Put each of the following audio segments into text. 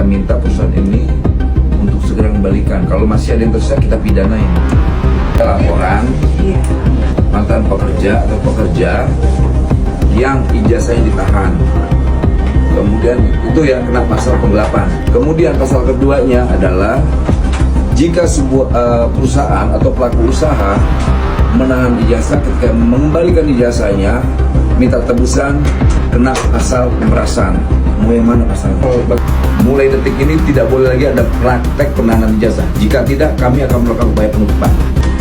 minta perusahaan ini untuk segera kembalikan. Kalau masih ada yang tersisa, kita pidanain. Kita laporan mantan pekerja atau pekerja yang ijazahnya ditahan. Kemudian itu yang kena pasal penggelapan. Kemudian pasal keduanya adalah jika sebuah perusahaan atau pelaku usaha menahan ijazah ketika mengembalikan ijazahnya, minta tebusan, kena pasal pemerasan. Mau yang mana pasalnya? Mulai detik ini tidak boleh lagi ada praktek penahanan ijazah. Jika tidak, kami akan melakukan upaya penutupan.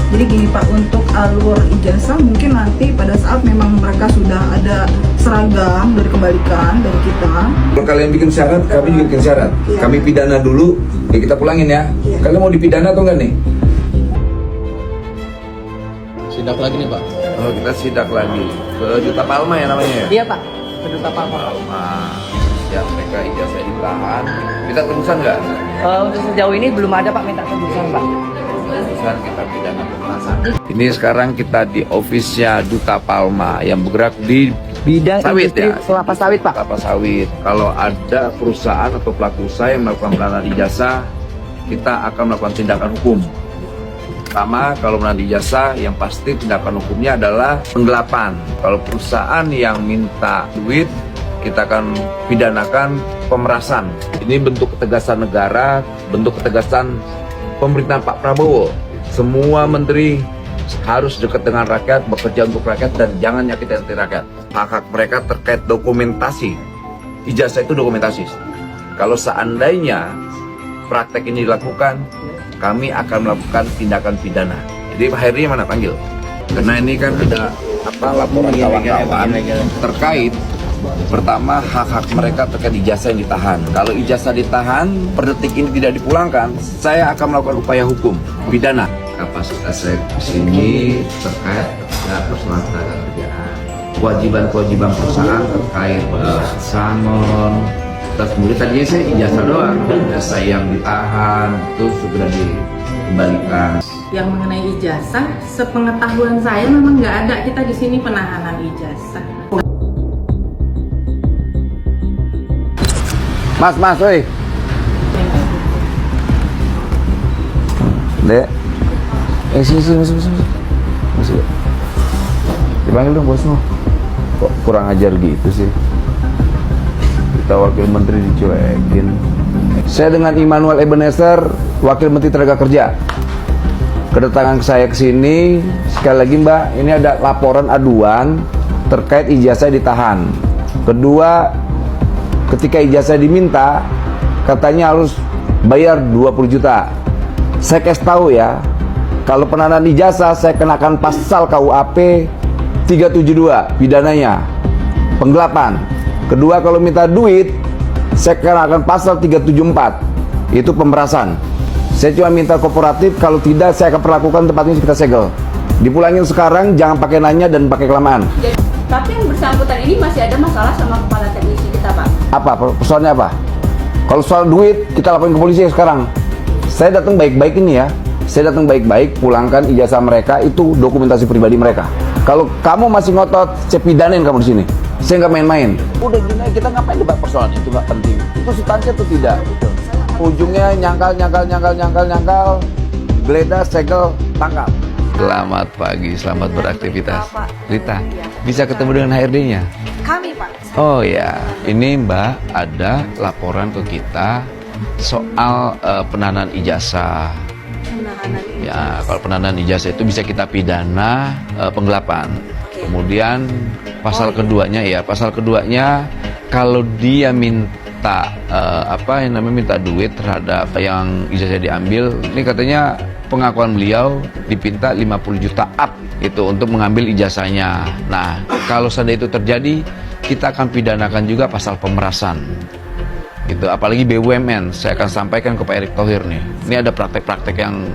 Jadi gini Pak, untuk alur ijazah mungkin nanti pada saat memang mereka sudah ada seragam dari kembalikan dari kita. Kalau kalian bikin syarat, kami juga bikin syarat. Iya. Kami pidana dulu, ya kita pulangin ya. Iya. Kalian mau dipidana atau enggak nih? Sidak lagi nih Pak. Oh, kita sidak lagi ke Duta Palma ya namanya ya? Iya Pak, ke Duta Palma. Ya, mereka ijazah ditahan. Minta tebusan nggak? Untuk sejauh ini belum ada Pak minta tebusan Pak. Tebusan kita pidana pemerasan. Ini sekarang kita di ofisnya Duta Palma yang bergerak di Bidang sawit industri ya? kelapa sawit Pak. Kelapa sawit. Kalau ada perusahaan atau pelaku usaha yang melakukan penahanan ijazah, kita akan melakukan tindakan hukum. Pertama, kalau menahan ijazah, yang pasti tindakan hukumnya adalah penggelapan. Kalau perusahaan yang minta duit, kita akan pidanakan pemerasan. Ini bentuk ketegasan negara, bentuk ketegasan pemerintahan Pak Prabowo. Semua menteri harus dekat dengan rakyat, bekerja untuk rakyat, dan jangan nyakitin hati rakyat. Hak-hak mereka terkait dokumentasi. Ijazah itu dokumentasi. Kalau seandainya praktek ini dilakukan, kami akan melakukan tindakan pidana. Jadi Pak Heri mana panggil? Karena ini kan ada laporan kawan-kawan terkait pertama hak-hak mereka terkait ijazah yang ditahan. Kalau ijazah ditahan per detik ini tidak dipulangkan, saya akan melakukan upaya hukum pidana. Kapasitas saya di sini terkait persoalan tenaga kerjaan, kewajiban perusahaan terkait salmon. Terus kemudian tadinya saya ijazah doang, ijazah yang ditahan itu segera dikembalikan. Yang mengenai ijazah, sepengetahuan saya memang nggak ada kita di sini penahanan ijazah. Mas, oi. Dek. Sini. Masuk. Dipanggil dong bosmu. Kok kurang ajar gitu sih? Kita wakil menteri dicuekin. Saya dengan Immanuel Ebenezer, wakil menteri tenaga kerja. Kedatangan saya ke sini, sekali lagi Mbak, ini ada laporan aduan terkait ijazah ditahan. Kedua, ketika ijazah diminta, katanya harus bayar 20 juta. Saya kasih tahu ya, kalau penahanan ijazah saya kenakan pasal KUHP 372 pidananya, penggelapan. Kedua, kalau minta duit, saya kenakan pasal 374, itu pemerasan. Saya cuma minta kooperatif, kalau tidak saya akan perlakukan tempat ini kita segel. Dipulangin sekarang, jangan pakai nanya dan pakai kelamaan. Tapi yang bersangkutan ini masih ada masalah sama kepala teknisi kita Pak. Apa? Persoalannya apa? Kalau soal duit, kita laporin ke polisi sekarang. Saya datang baik-baik ini ya. Saya datang baik-baik, pulangkan ijazah mereka, itu dokumentasi pribadi mereka. Kalau kamu masih ngotot, saya pidanin kamu di sini. Saya nggak main-main. Udah gini, kita ngapain debat persoalan itu nggak penting. Itu substansi atau tidak? Gitu. Ujungnya nyangkal, geledah, segel, tangkap. Selamat pagi, selamat beraktivitas. Rita, bisa ketemu dengan HRD-nya? Kami Pak. Oh ya, ini Mbak ada laporan ke kita soal penahanan ijazah. Ya, kalau penahanan ijazah itu bisa kita pidana penggelapan. Kemudian pasal keduanya kalau dia minta minta duit terhadap yang ijazah diambil, ini katanya pengakuan beliau dipinta 50 juta up itu untuk mengambil ijazahnya. Nah, kalau seandainya itu terjadi, kita akan pidanakan juga pasal pemerasan. Gitu, apalagi BUMN. Saya akan sampaikan ke Pak Erick Thohir nih. Ini ada praktek-praktek yang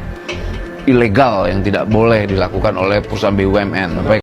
ilegal yang tidak boleh dilakukan oleh perusahaan BUMN. Baik.